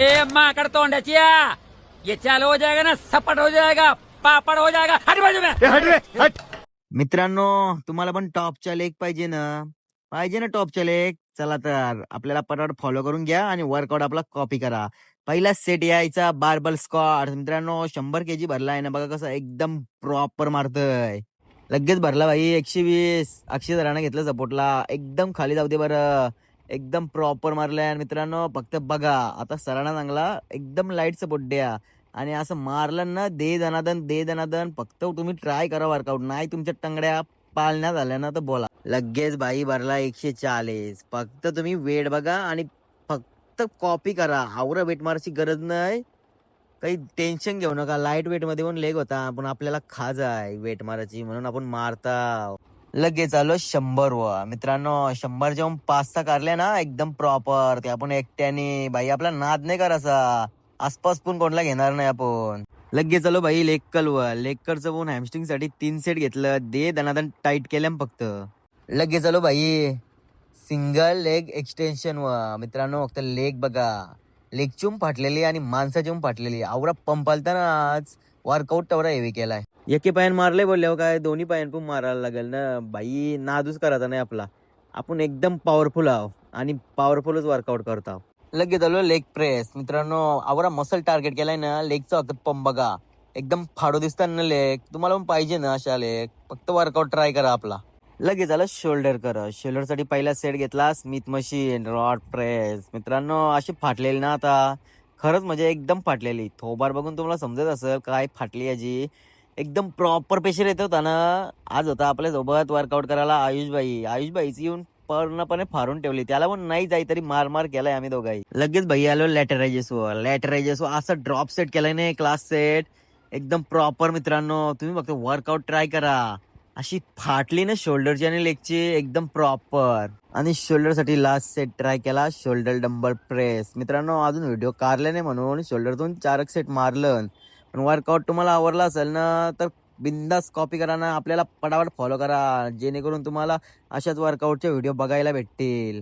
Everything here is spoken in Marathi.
ए माकड़ तोंडाचिया, ये चालू हो जाएगा ना, सपट हो जाएगा, पापड़ हो जाएगा. हट बाजू में. मित्रांनो, तुम्हाला पण टॉपच्या लेग पाहिजे ना टॉपच्या लेग. चला तर आपल्याला पटापट फॉलो करून घ्या आणि वर्कआउट आपला कॉपी करा. पहिला सेट यायचा बार्बल स्क्वॉट. मित्रांनो 100 kg भरला आहे ना, बघा कसं एकदम प्रॉपर मारतय. लगेच भरला भाई 120. अक्षय सरांना घेतलं सपोर्टला. एकदम खाली जाऊ दे बरं. एकदम प्रॉपर मारलाय मित्रांनो. फक्त बघा आता सरांना चांगला एकदम लाईट सपोर्ट द्या. आणि असं मारलं ना दे दनादन. फक्त तुम्ही ट्राय करा वर्कआउट. नाही तुमच्या टंगड्या पाळण्यात झाल्या ना तर बोला. लगेच बाई भरला 140. फक्त तुम्ही वेट बघा आणि फक्त कॉपी करा. आवरा वेट मारायची गरज नाही. काही टेन्शन घेऊ नका. लाईट वेट मध्ये पण लेग होता पण आपल्याला खाज आहे वेट मारायची म्हणून आपण मारता. लगेच आलो 100 व. मित्रांनो 100 जेव्हा 5-6 काढले ना एकदम प्रॉपर ते आपण एकट्याने. बाई आपला नाद नाही करायचा. आसपास पण कोणला घेणार नाही आपण. लगेच आलो भाई लेगकरचं पण हॅमस्ट्रिंग साठी 3 सेट घेतलं. दे दनादन टाईट केल्या फक्त. लगेच आलो भाई सिंगल लेग एक्सटेन्शन मित्रांनो. फक्त लेग बघा. लेग चूम फाटलेली आणि माणसा चूम फाटलेली. आवरा पंप आलता ना आज. वर्कआउट तेवढा हेवी केलाय. एके पायान मारले बोलल्यावर काय दोन्ही पायान पण मारायला लागेल ना बाई. नादूच करायचा नाही आपला. आपण एकदम पॉवरफुल आहोत आणि पॉवरफुलच वर्कआउट करतो. लगेच आलो लेग प्रेस. मित्रांनो आवरा मसल टार्गेट केलाय ना. लेगचा फक्त पंप बघा. एकदम फाडो दिसतात ना लेग. तुम्हाला पण पाहिजे ना अशा लेग. फक्त वर्कआउट ट्राय करा आपला. लगेच आलं शोल्डर करा. शोल्डर साठी पहिला सेट घेतला स्मिथ मशीन रॉड प्रेस. मित्रांनो अशी फाटलेली ना आता खरंच म्हणजे एकदम फाटलेली. थोबार बघून तुम्हाला समजत असेल काय फाटली याची. एकदम प्रॉपर प्रेशर येत होता ना. आज होता आपल्या सोबत वर्कआउट करायला आयुषबाईची येऊन पूर्णपणे फारून ठेवली. त्याला पण नाही जाई तरी मार केलाय आम्ही दोघाही. लगेच भाई आलो लॅटरायजेस असं ड्रॉप सेट केलाय ना क्लास सेट. एकदम प्रॉपर मित्रांनो. तुम्ही फक्त वर्कआउट ट्राय करा. अशी फाटली ना शोल्डरची आणि लेगची एकदम प्रॉपर. आणि शोल्डर साठी लास्ट सेट ट्राय केला शोल्डर डंबल प्रेस. मित्रांनो अजून व्हिडिओ काढले नाही म्हणून शोल्डरतून 4 सेट मारलं. पण वर्कआउट तुम्हाला आवडला असेल ना तर बिंदास कॉपी करा ना. आपल्याला पटापट फॉलो करा जेणेकरून तुम्हाला अशाच वर्कआउटचे व्हिडिओ बघायला भेटतील.